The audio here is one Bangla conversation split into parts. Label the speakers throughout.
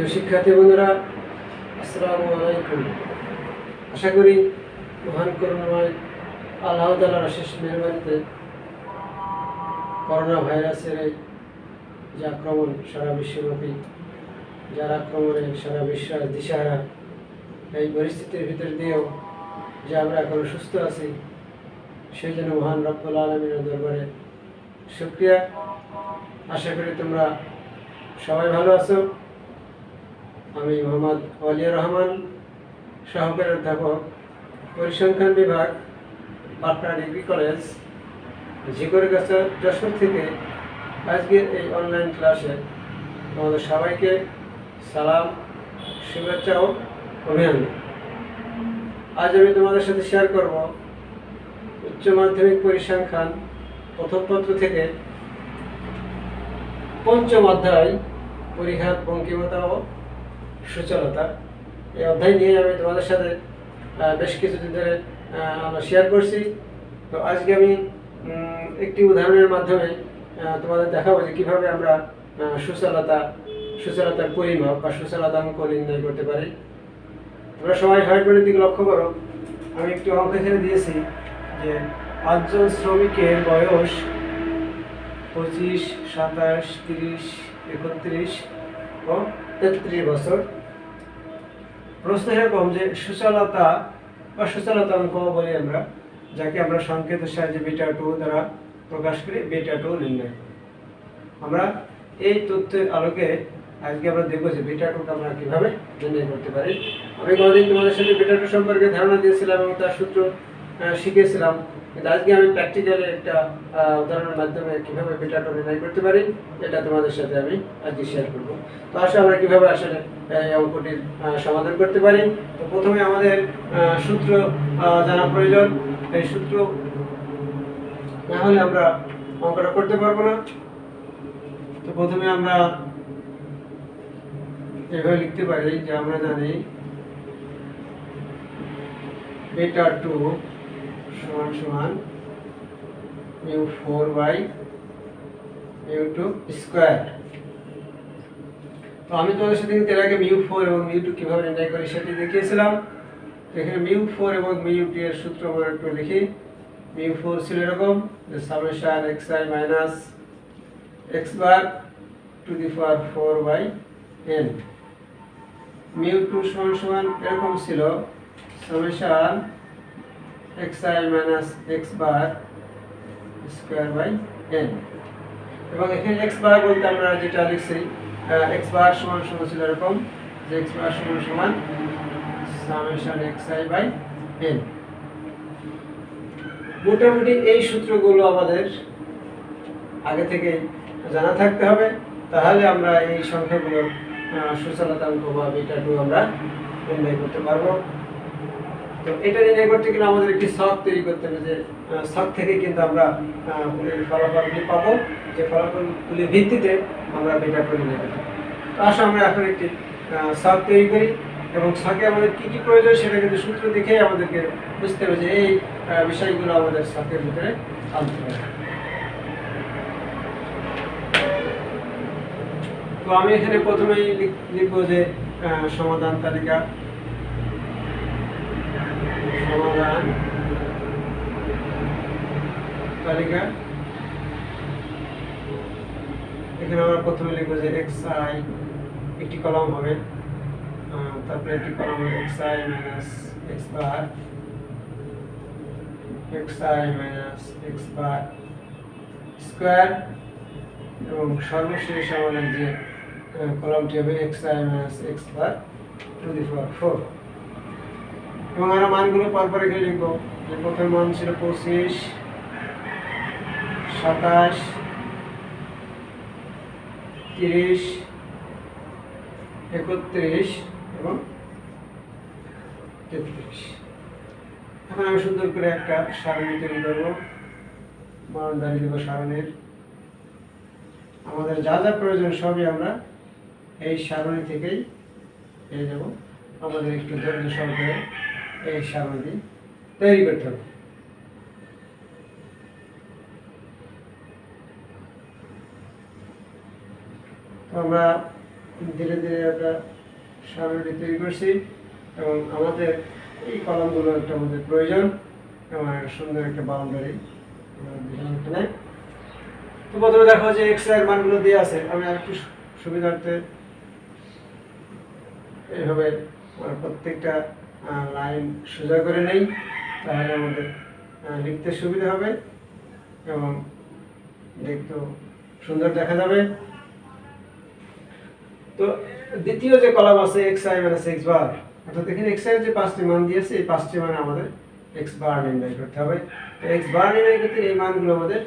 Speaker 1: প্রিয় শিক্ষার্থী বন্ধুরা, আসসালামু আলাইকুম। আশা করি মহান করুণাময় আল্লাহ তাআলার অশেষ মেহরবানিতে করোনা ভাইরাসের যে আক্রমণ সারা বিশ্বব্যাপী, যার আক্রমণে সারা বিশ্ব দিশাহারা, এই পরিস্থিতির ভিতর দিয়েও যে আমরা এখনো সুস্থ আছি, সেই জন্য মহান রব্বুল আলামিনের দরবারে শুকরিয়া। আশা করি তোমরা সবাই ভালো আছো। আমি মোহাম্মদ ওয়ালিউর রহমান, সহকারী অধ্যাপক, পরিসংখ্যান বিভাগ, পাটনা ডিগ্রি কলেজ, ঝিকরগাছা, যশোর থেকে আজকের এই অনলাইন ক্লাসে তোমাদের সবাইকে সালাম, শুভেচ্ছা ও অভিনন্দন। আজ আমি তোমাদের সাথে শেয়ার করব উচ্চ মাধ্যমিক পরিসংখ্যান প্রথম পত্র থেকে পঞ্চম অধ্যায় পরিঘাত, বঙ্কিমতা ও সূচলতা। এই অধ্যায় নিয়ে আমি তোমাদের সাথে বেশ কিছুদিন ধরে আমরা শেয়ার করছি। তো আজকে আমি একটি উদাহরণের মাধ্যমে তোমাদের দেখাবো যে কীভাবে আমরা সূচলতার পরিমাপ বা সূচলতা অঙ্ক নির্ণয় করতে পারি। তোমরা সবাই হাইড্রোনের দিকে লক্ষ্য করো। আমি একটি অঙ্ক এখানে দিয়েছি যে 5 জন শ্রমিকের বয়স 25, 27, 30, 31 ও 33 বছর। প্রশ্ন এরকম যে সূচলতা বা সূচলতা অঙ্ক বলি আমরা, যাকে আমরা সংকেতের সাহায্যে বিটা 2 দ্বারা প্রকাশ করি, বিটা 2 নির্ণয়। আমরা এই তথ্যের আলোকে আজকে আমরা দেখবো যে বিটা 2কে আমরা কীভাবে নির্ণয় করতে পারি। আমি কতদিন তোমাদের সাথে বিটা 2 সম্পর্কে ধারণা দিয়েছিলাম এবং তার সূত্র শিখেছিলাম, কিন্তু আজকে আমি প্র্যাকটিক্যালি একটা উদাহরণের মাধ্যমে কীভাবে বিটা 2 নির্ণয় করতে পারি এটা তোমাদের সাথে আমি আজকে শেয়ার করবো। তো আসলে আমরা কীভাবে আসলে এই অঙ্কটির সমাধান করতে পারি। তো প্রথমে আমাদের সূত্র জানা প্রয়োজন। এই সূত্র না হলে আমরা অঙ্কটা করতে পারবো না। তো প্রথমে আমরা এভাবে লিখতে পারি যে আমরা জানি বিটা 2 সমান সমান মিউ 4 মিউ 2 স্কয়ার। তো আমি তোমাদের সাথে এর আগে মিউ 4 এবং মিউ 2 কিভাবে নির্ণয় করি সেটি দেখিয়েছিলাম। তো এখানে মিউ 4 এবং মিউ 2 এর সূত্র আমরা একটু লিখি। মিউ 4 ছিল এরকম যে summation xi minus x bar to the power 4/n। Mu 2 সমান সমান এরকম ছিল summation xi minus x bar square by n। এবং এখানে x বার বলতে আমরা যেটা লিখছি, x বার সমান সমান ছিল এরকম যে x বার সমান সমান সামেশন xi বাই n। মোটামুটি এই সূত্রগুলো আমাদের আগে থেকে জানা থাকতে হবে, তাহলে আমরা এই সংখ্যাগুলোর সূচলতা অঙ্ক বা বিটা 2 আমরা নির্ণয় করতে পারবো। তো এটা নির্ণয় করতে গেলে আমাদের একটি ছক তৈরি করতে হবে, যে ছক থেকে কিন্তু আমরা ফলাফলগুলি পাবো, যে ফলাফলগুলির ভিত্তিতে আমরা বিটা 2 নির্ণয় করতে পারবো। তো আসলে আমরা এখন একটি ছক তৈরি করি এবং ছকে আমাদের কী কী প্রয়োজন সেটা কিন্তু সূত্র দেখেই আমাদেরকে বুঝতে হবে যে এই বিষয়গুলো আমাদের ছকের ভিতরে আনতে হবে। তো আমি এখানে প্রথমেই লিখব যে সমাধান তালিকা। সমাধান তালিকা এখানে আমরা প্রথমে লিখব যে xi একটি কলাম হবে, তারপরে একটি কলাম হবে xi minus x bar, xi minus x bar square, এবং সর্বশেষ আমাদের যে কলামটি হবে xi minus x bar to the power 4। এবং আমরা মানগুলো পরপর এখানে লিখব। যে প্রথম মান ছিল 25, 27, 30, 31 এবং 33। এখন আমি সুন্দর করে একটা সারণী তৈরি করবো, মান দাঁড়িয়ে দেবো সারণীর। আমাদের যা যা প্রয়োজন সবই আমরা এই সারণী থেকেই পেয়ে যাব। আমাদের একটু ধৈর্য সহকারে এই সারণী তৈরি করতে হবে। আমরা ধীরে ধীরে একটা সারণী তৈরি করছি এবং আমাদের এই কলামগুলো একটা আমাদের প্রয়োজন এবং একটা সুন্দর একটা বাউন্ডারি এখানে। তো প্রথমে দেখো যে এক্স এর মানগুলো দিয়ে আছে, আমি আর একটু সুবিধার্থে এইভাবে প্রত্যেকটা লাইন সোজা করে নেই, তাহলে আমাদের লিখতে সুবিধা হবে এবং দেখতেও সুন্দর দেখা যাবে। তো দ্বিতীয় যে কলাম আছে x I minus x bar, অর্থাৎ এখানে এক্স এর যে 5টি মান দিয়েছে এই 5টি মান আমাদের এক্স বার নির্ণয় করতে হবে। তো এক্স বার নির্ণয় করতে এই মানগুলো আমাদের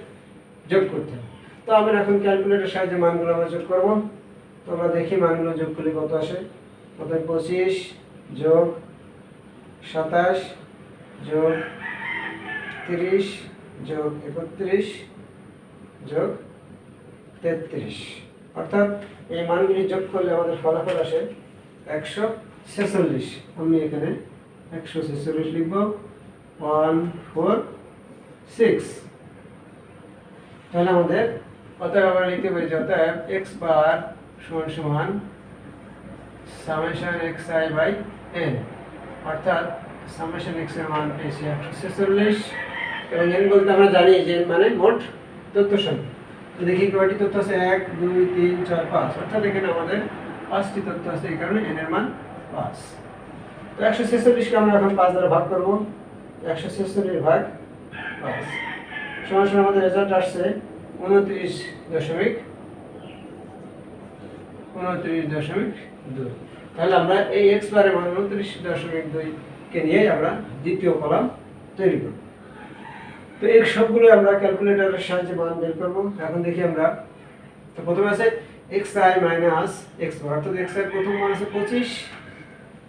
Speaker 1: যোগ করতে হবে। তো আমরা এখন ক্যালকুলেটরের সাহায্যে মানগুলো আমরা যোগ করব। তো আমরা দেখি মানগুলো যোগ করলে কত আসে। প্রথমে 25 যোগ 27 যোগ 30 যোগ 31 যোগ 33, অর্থাৎ এই মানগুলি যোগ করলে আমাদের ফলাফল আসে 146। আমি এখানে 146 লিখব, 146। তাহলে আমাদের অতএব আমরা লিখতে পারি যে অতএব এক্স বার সমান সমান summation x i by n, অর্থাৎ সামেশন এক্স এর মান পেয়েছি 146 এবং এন বলতে আমরা জানি যে মানে মোট তথ্য সংখ্যা। তো দেখি কয়টি তথ্য আছে, 1 2 3 4 5, অর্থাৎ এখানে আমাদের 5টি তথ্য আছে, এই কারণে এন এর মান 5। তো 146 কে আমরা এখন 5 দ্বারা ভাগ করব। 146 ভাগ 5 সমান সমান আমাদের রেজাল্ট আসছে 29.2। তাহলে আমরা এই এক্স বারের মান 29.2 কে নিয়ে আমরা দ্বিতীয় কলাম তৈরি করব। তো এই সবগুলো আমরা ক্যালকুলেটরের সাহায্যে মান বের করব। এখন দেখি আমরা, তো প্রথমে আছে x I minus x bar, অর্থাৎ এক্স এর প্রথম মান আছে 25।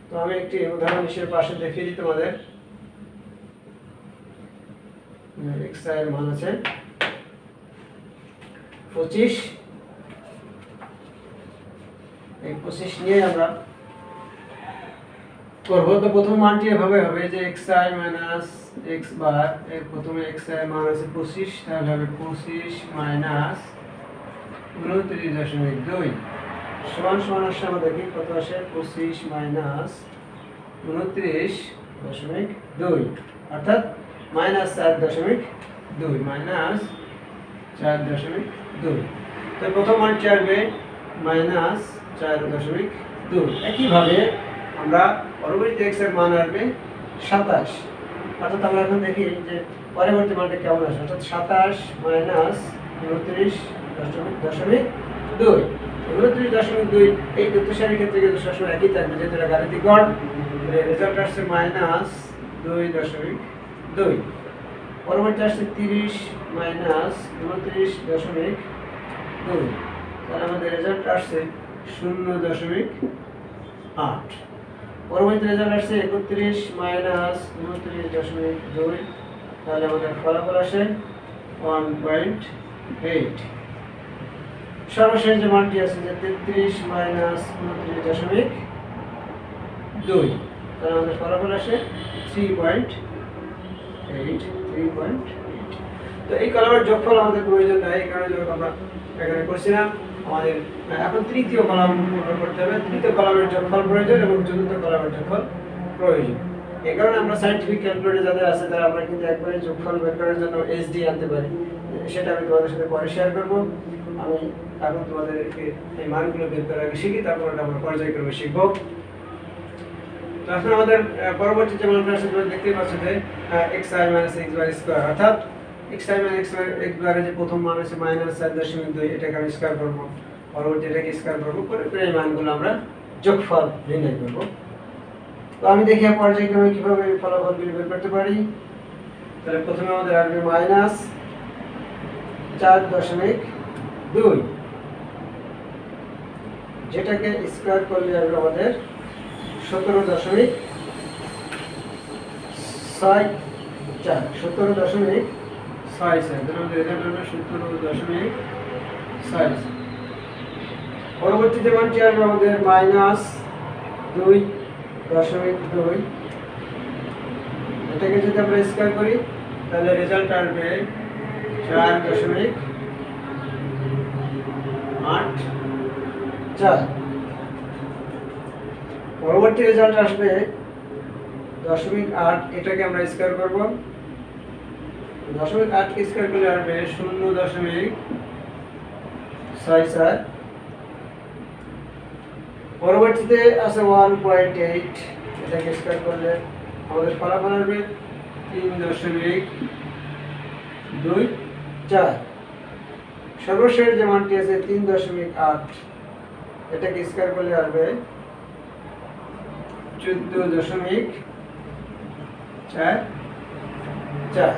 Speaker 1: তো আমি একটি উদাহরণ হিসেবে পাশে দেখিয়ে দিই তোমাদের। এক্স আই এর মান আছে 25, এই 25 নিয়ে আমরা করব। তো প্রথম মানটি এভাবে হবে যে x I minus x bar, এর প্রথমে এক্স আই মান আছে 25, তাহলে হবে 25 মাইনাস 29.2 সমান সমান আসে আমাদের কি কত আসে, 25 মাইনাস 29.2, অর্থাৎ মাইনাস 4.2, মাইনাস 4.2। তো প্রথম মানটি আসবে মাইনাস 4.2। একইভাবে আমরা পরবর্তী এক্স এর মান আসবে 27, অর্থাৎ আমরা এখন দেখি যে পরবর্তী মানটা কেমন আসে, অর্থাৎ 27 মাইনাস 29.2। 29.2 এই তথ্য সারির ক্ষেত্রে কিন্তু সবসময় একই থাকবে, যেহেতু এটা গাণিতিক গড়। রেজাল্ট আসছে মাইনাস 2.2। পরবর্তী আসছে 30 মাইনাস 29.2, তাহলে আমাদের রেজাল্ট আসছে 0.8। পরবর্তী রেজাল্ট আসছে 31 মাইনাস 29.2, তাহলে আমাদের ফলাফল আসে 1.8। সর্বশেষ যে মানটি আছে যে 33 মাইনাস 29.2, তাহলে আমাদের ফলাফল আসে 3.8। তো এই কলামের যোগফল আমাদের প্রয়োজন নাই, এই কারণে যোগ আমরা এখানে করছি না। আমাদের এখন তৃতীয় কলাম করতে হবে, তৃতীয় কলামের যোগফল প্রয়োজন এবং চতুর্থ কলামের যোগফল প্রয়োজন। এই কারণে আমরা সায়েন্টিফিক ক্যালকুলেটর যাদের আছে তারা আমরা কিন্তু একবারে যোগফল বের করার জন্য এসডি আনতে পারি, সেটা আমি তোমাদের সাথে পরে শেয়ার করব। আমি এখন তোমাদেরকে এই মানগুলো বের করার আগে শিখি, তারপর আমরা পর্যায়ক্রমে শিখব। তো এখন আমাদের পরবর্তী যে মানটা আছে তোমরা দেখতেই পাচ্ছ যে x I minus x bar square, অর্থাৎ এক্স আই মাইনাস এক্স বারের যে প্রথম মান আছে মাইনাস 4.2, এটাকে আমি স্কোয়ার করবো, পরবর্তী এটাকে স্কোয়ার করবো, করে এই মানগুলো আমরা যোগফল নির্ণয় করব। তো আমি দেখি পর্যায়ক্রমে কিভাবে ফলাফলগুলি বের করতে পারি। তাহলে প্রথমে আমাদের আসবে মাইনাস 4.2, যেটাকে স্কোয়ার করলে আসবে আমাদের 17.64, 17.64। পরবর্তী যে মানটি আসবে আমাদের মাইনাস 2.2, এটাকে যদি আমরা স্কয়ার করি তাহলে রেজাল্ট আসবে 4.84। পরবর্তী রেজাল্ট আসবে 0.8, এটাকে আমরা স্কয়ার করব। 0.8 কে স্কয়ার করলে আসবে 0.64। পরবর্তীতে আছে 1.8, এটাকে স্কয়ার করলে আমাদের ফলাফল আসবে 3.24। সর্বশেষ যে মানটি আছে 3.8, এটাকে স্কয়ার করলে আসবে 14.44।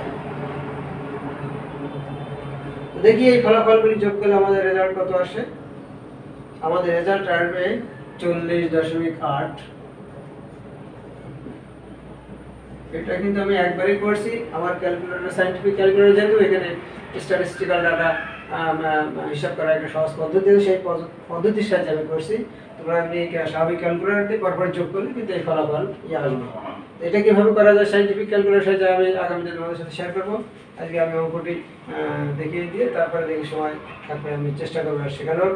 Speaker 1: দেখি এই ফলাফলগুলি যোগ করলে আমাদের রেজাল্ট কত আসে। আমাদের রেজাল্ট আসবে 40.8। এটা কিন্তু আমি একবারই করছি। আমার ক্যালকুলেটর, সায়েন্টিফিক ক্যালকুলেটর, যেহেতু এখানে স্ট্যাটিস্টিক্যাল ডাটা হিসাব করার একটা সহজ পদ্ধতি আছে, সেই পদ্ধতির সাহায্যে আমি করছি। তোমরা আমি স্বাভাবিক ক্যালকুলেটর দিয়ে পরপর যোগ করলে কিন্তু এই ফলাফল আসবে। এটা কিভাবে করা যায় সায়েন্টিফিক ক্যালকুলেটর সাহায্যে আমি আগামীতে তোমাদের সাথে শেয়ার করবো। আজকে আমি অঙ্কটি দেখিয়ে দিয়ে তারপরে দেখি সময় থাকলে আমি চেষ্টা করবো শেখানোর।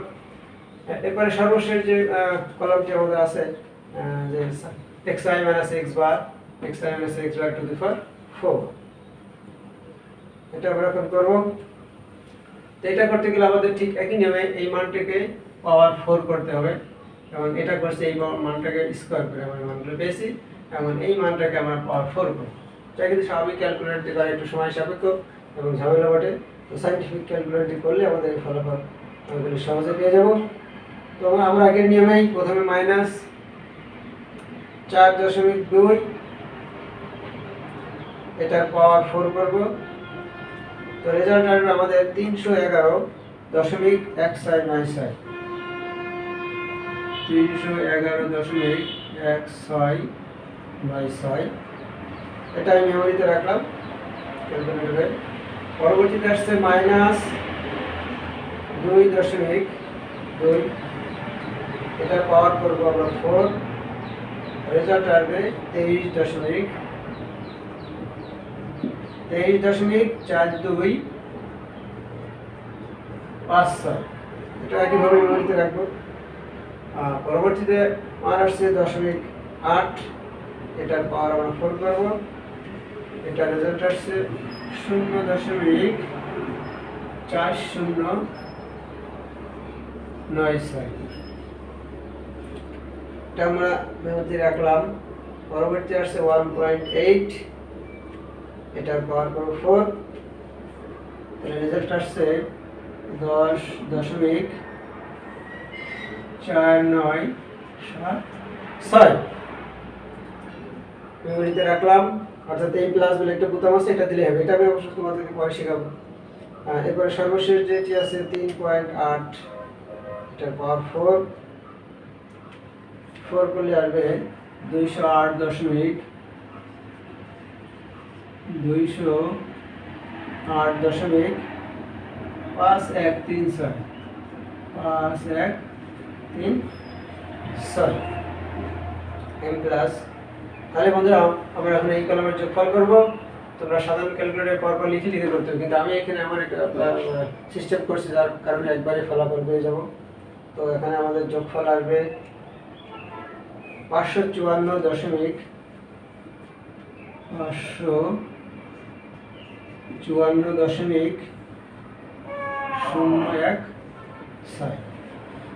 Speaker 1: এরপরে সর্বশেষ যে কলামটি আমাদের আছে, যে xi minus x bar, xi minus x bar to the power 4, এটা আমরা এখন করব। তো এটা করতে গেলে আমাদের ঠিক একই নিয়মে এই মানটাকে পাওয়ার 4 করতে হবে, এবং এটা করছে এই মানটাকে স্কয়ার করে আমরা মানগুলো পেয়েছি, এবং এই মানটাকে আমরা পাওয়ার 4 করব। এটা কিন্তু স্বাভাবিক ক্যালকুলেটর দিয়ে করা একটু সময় সাপেক্ষ এবং ঝামেলা বটে। তো সায়েন্টিফিক ক্যালকুলেটর দিয়ে করলে আমাদের এই ফলাফল আমাদের সহজে পেয়ে যাব। তো আমরা আগের নিয়মেই প্রথমে মাইনাস 4.2, এটার পাওয়ার 4 করব। তো রেজাল্ট আসবে আমাদের 311.1696। 311.1696, এটা আমি মেমোরিতে রাখলাম ক্যালকুলেটরে। পরবর্তীতে আসছে মাইনাস 2.2, এটা পাওয়ার করবো আমরা 4। রেজাল্ট আসবে 23.4256, এটা একইভাবে মেমোরিতে রাখবো। পরবর্তীতে মান আসছে 0.8, এটার পাওয়ার আমরা 4 করবো। এটা রেজাল্ট আসছে 0.4096, এটা আমরা মেমোরিতে রাখলাম। পরবর্তী আসছে 1.8, এটার পাওয়ার করবো 4, তাহলে রেজাল্ট আসছে 10.4976, মেমোরিতে রাখলাম। অর্থাৎ এই প্লাস বলে একটা বোতাম আছে, এটা দিলে হবে। এটা আমি অবশ্যই তোমাদেরকে পরে শেখাবো। এরপরে সর্বশেষ যেটি আছে 3.8, এটার পাওয়ার 4 করলে আসবে 208.208.513, m প্লাস। তাহলে বন্ধুরা আমরা এখন এই কলমের যোগফল করব। তোমরা সাধারণ ক্যালকুলেটরে পরপর লিখে লিখে করতে হবে, কিন্তু আমি এখানে আমার একটা সিস্টেম করছি, যার কারণে একবারে ফলাফল পেয়ে যাব। তো এখানে আমাদের যোগফল আসবে 554.016।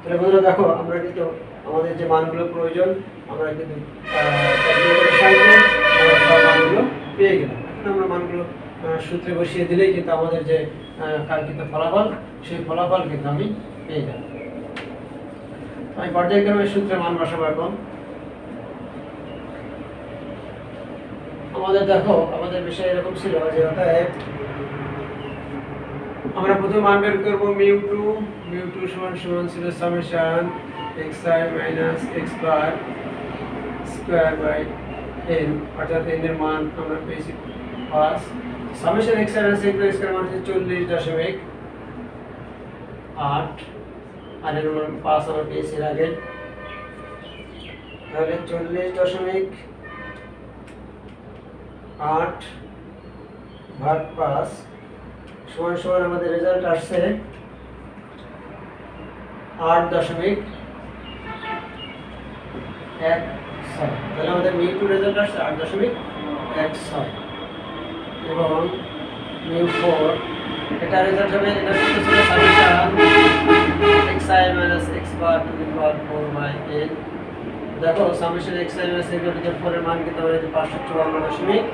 Speaker 1: তাহলে বন্ধুরা দেখো, আমরা কিন্তু আমাদের যে মানগুলো প্রয়োজন আমরা কিন্তু ক্যালকুলেটরের সাহায্যে মানগুলো পেয়ে গেলাম। এখন আমরা মানগুলো সূত্রে বসিয়ে দিলেই কিন্তু আমাদের যে কাঙ্ক্ষিত ফলাফল, সেই ফলাফল কিন্তু আমি পেয়ে যাব। আমি পর্যায়ক্রমে সূত্রে মান বসাবো। এখন আমাদের দেখো, আমাদের বিষয় এরকম ছিল যে অতএব আমরা প্রথমে মান বের করব μ2 সমান ছিল summation xi minus x bar square by n, অর্থাৎ n এর মান আমরা পেয়েছি 5। Summation xi minus x bar square মান হচ্ছে 40.8, আর এর মান 5 আমরা পেয়েছি এর আগে। তাহলে 40.8 ভাগ 5 সমান সমান আমাদের রেজাল্ট আসছে 8.8 8.6। তাহলে আমাদের মিউ2 রেজাল্ট আসছে 8.16 এবং মিউ4 এটা রেজাল্ট হবে, এটা সূত্র ছিল summation xi minus x bar to the power 4/n। দেখো summation xi minus x to the power 4 এর মান কিন্তু আমরা 554.01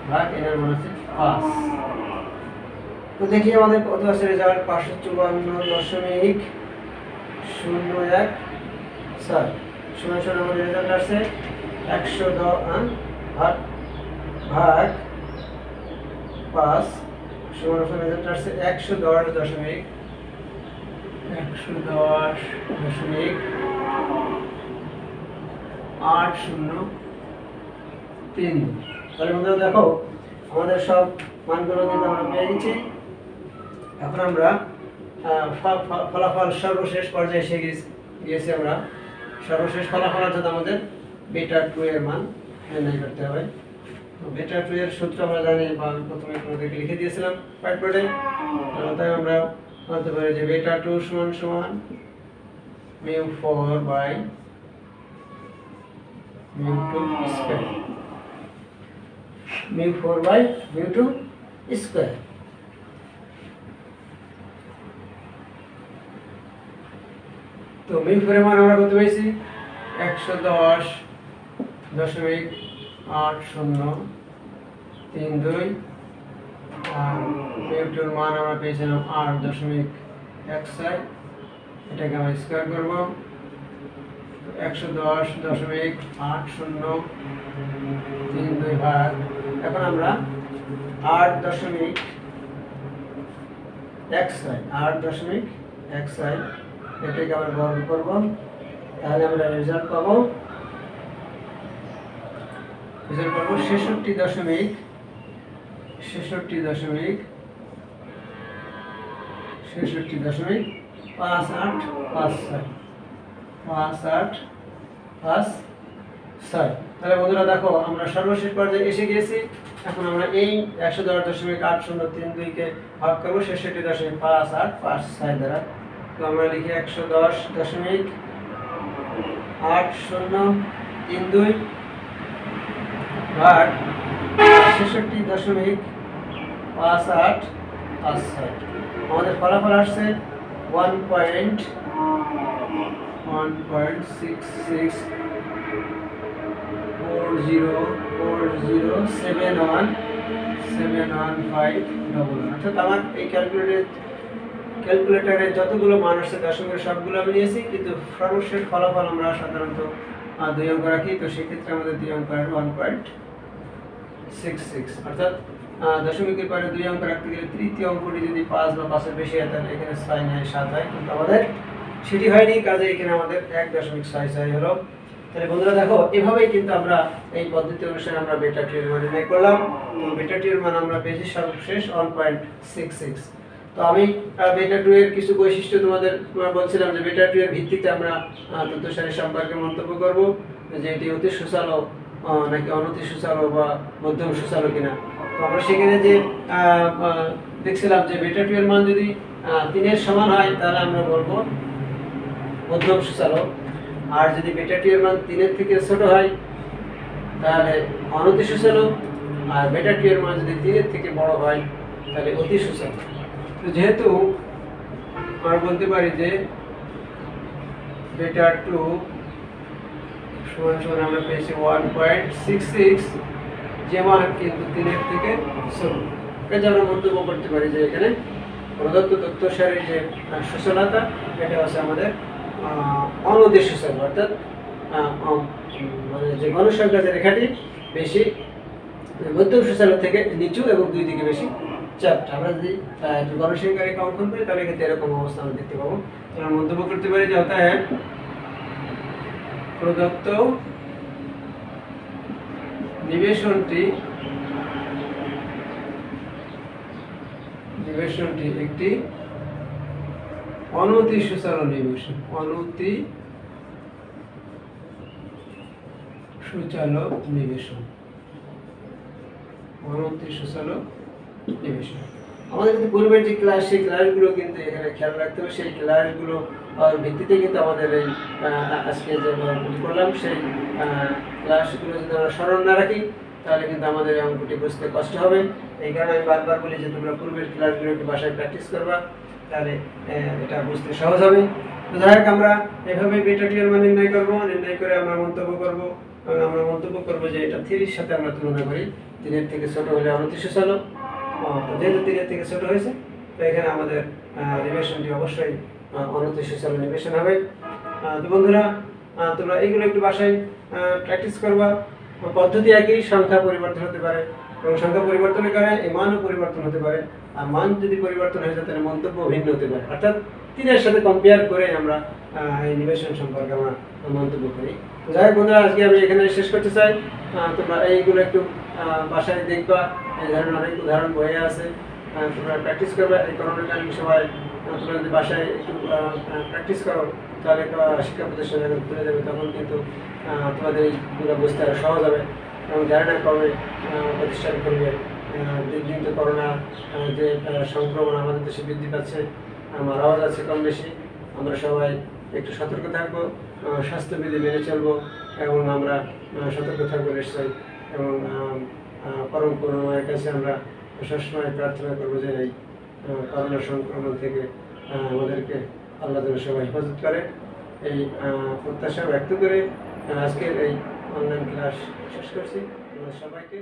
Speaker 1: ভাগ n এর মান হচ্ছে 5। তো দেখি আমাদের কত আছে রেজাল্ট, 554.01 সমান সমান আমাদের রেজাল্ট আসছে 110 ভাগ 5 সমান সমান রেজাল্ট আসছে 110.110.3। তাহলে বন্ধুরা দেখো আমাদের সব মানগুলো কিন্তু আমরা পেয়ে গেছি। এখন আমরা ফলাফল সর্বশেষ পর্যায়ে এসে গিয়েছি। আমরা সর্বশেষ ফলাফল অর্থাৎ আমাদের বেটা 2 এর মান নির্ণয় করতে হবে। তো বেটা 2 এর সূত্র আমরা জানি, বা আমি প্রথমে আপনাদেরকে লিখে দিয়েছিলাম হোয়াইট বোর্ডে। তাই আমরা বলতে পারি যে বেটা 2 সমান সমান μ4 বাই μ2 স্কয়ার, μ4 বাই μ2 স্কয়ার। তো μ4 এর মান আমরা কত পেয়েছি 110.8032 আর μ2 এর মান আমরা পেয়েছিলাম 8.16। এটাকে আমরা স্কয়ার করব, 110.8032 ভাগ, এখন আমরা 8.16 এটাকে আমরা বর্গ করব, তাহলে আমরা রেজাল্ট পাবো 58.5856। তাহলে বন্ধুরা দেখো আমরা সর্বশেষ পর্যায়ে এসে গিয়েছি। এখন আমরা এই 110.8032 কে ভাগ করব 66.5856 দ্বারা। তো আমরা লিখি 110.8032 ভাগ 66.5856। আমাদের ফলাফল আসছে 1.66404071 অর্থাৎ আমার এই ক্যালকুলেটরে যতগুলো মান আসছে দশমিকের সবগুলো আমি নিয়েছি, কিন্তু সর্বশেষ ফলাফল আমরা সাধারণত 2 অঙ্ক রাখি। তো সেক্ষেত্রে আমাদের 2 অঙ্ক 1.66 অর্থাৎ দশমিকের পরে 2 অঙ্ক রাখতে গেলে তৃতীয় অঙ্কটি যদি 5 বা 5 এর বেশি হয় তাহলে এখানে 6 নয় 7 হয়, কিন্তু আমাদের সেটি হয়নি, কাজে এখানে আমাদের 1.66 হলো। তাহলে বন্ধুরা দেখো এভাবেই কিন্তু আমরা এই পদ্ধতি অনুসারে আমরা বেটা 2 এর মান নির্ণয় করলাম। তো বেটা 2 এর মান আমরা পেয়েছি সর্বশেষ 1.66। তো আমি বেটা 2 এর কিছু বৈশিষ্ট্য তোমাদের বলছিলাম যে বেটা 2 এর ভিত্তিতে আমরা তথ্য সারি সম্পর্কে মন্তব্য করব, যে এটি অতি সুচালো নাকি অনতি সুচালো বা মধ্যম সুচালো কিনা। তো আমরা সেখানে যে দেখছিলাম যে বেটা 2 এর মান যদি 3 এর সমান হয় তাহলে আমরা বলবো মধ্যম সুচালো, আর যদি বেটা 2 এর মান 3 এর থেকে ছোট হয় তাহলে অনতি সুচালো, আর বেটা 2 এর মান যদি 3 এর থেকে বড় হয় তাহলে অতি সুচালো। তো যেহেতু আমরা বলতে পারি যে বেটা 2 সমান সমান আমরা পেয়েছি 1.66, যে মান কিন্তু 3 এর থেকে ছোট। এটা আমরা মন্তব্য করতে পারি যে এখানে প্রদত্ত তথ্য সারির যে সুচলতা এটা হচ্ছে আমাদের অনতি সুচল, অর্থাৎ মানে যে গণসংখ্যা যে রেখাটি বেশি মধ্যম সুচল থেকে নিচু এবং দুই দিকে বেশি চাপটা। আমরা যদি গণসংখ্যা রেখা অঙ্কন করি তাহলে কিন্তু এরকম অবস্থা আমরা দেখতে পাবো। আমরা মন্তব্য করতে পারি যে অতএব প্রদত্ত নিবেশনটি একটি অনতি সুচালো নিবেশন, অনতি সুচালো নিবেশন, অনতি সুচালো নিবেশন। আমাদের কিন্তু পূর্বের যে ক্লাস, সেই ক্লাসগুলো কিন্তু এখানে খেয়াল রাখতে হবে। সেই ক্লাসগুলো ভিত্তিতে কিন্তু আমাদের এই আজকে যে অঙ্কটি করলাম, সেই ক্লাসগুলো যদি আমরা স্মরণ না রাখি তাহলে কিন্তু আমাদের এই অঙ্কটি বুঝতে কষ্ট হবে। এই কারণে আমি বারবার বলি যে তোমরা পূর্বের ক্লাসগুলো একটু বাসায় প্র্যাকটিস করবা, তাহলে এটা বুঝতে সহজ হবে। তো যাই হোক, আমরা এভাবে বিটা টি এর মান নির্ণয় করবো, নির্ণয় করে আমরা মন্তব্য করব, এবং আমরা মন্তব্য করবো যে এটা 3 এর সাথে আমরা তুলনা করি। 3 এর থেকে ছোট হলে অনতিশ চলো, যেহেতু 3 এর থেকে ছোট হয়েছে, তো এখানে আমাদের রিলেশনটি অবশ্যই অনতিশ চলো নিবেশন হবে। তো বন্ধুরা, তোমরা এইগুলো একটু বাসায় প্র্যাকটিস করবা। পদ্ধতি একই, সংখ্যা পরিবর্তন হতে পারে, এবং সংখ্যা পরিবর্তনের কারণে এই মানও পরিবর্তন হতে পারে। আর মান যদি পরিবর্তন হয়ে যায় তাহলে মন্তব্য ভিন্ন হতে পারে। অর্থাৎ 3 এর সাথে কম্পেয়ার করে আমরা এই নিবেশন সম্পর্কে আমরা মন্তব্য করি। তো যাই হোক বন্ধুরা, আজকে আমি এখানে শেষ করতে চাই। তোমরা এইগুলো একটু বাসায় দেখবা। এই ধরনের অনেক উদাহরণ বইয়ে আছে, তোমরা প্র্যাকটিস করবে। এই করোনাকালীন সময় তোমরা যদি বাসায় একটু প্র্যাকটিস করো, তাহলে শিক্ষা প্রতিষ্ঠান যখন খুলে দেবে তখন কিন্তু তোমাদের এইগুলো বুঝতে আরও সহজ হবে। এবং জানি না কবে প্রতিষ্ঠান করবে। দিন দিন তো করোনা যে সংক্রমণ আমাদের দেশে বৃদ্ধি পাচ্ছে, মারাও যাচ্ছে কম বেশি। আমরা সবাই একটু সতর্ক থাকবো, স্বাস্থ্যবিধি মেনে চলবো, এবং আমরা সতর্ক থাকবো নিশ্চয়ই। এবং পরম করুণাময়ের কাছে আমরা সবসময় প্রার্থনা করবো যে এই করোনা সংক্রমণ থেকে আমাদেরকে আল্লাহ যেন সবাই হেফাজত করে। এই প্রত্যাশা ব্যক্ত করে আজকের এই অনলাইন ক্লাস শেষ করছি। সবাইকে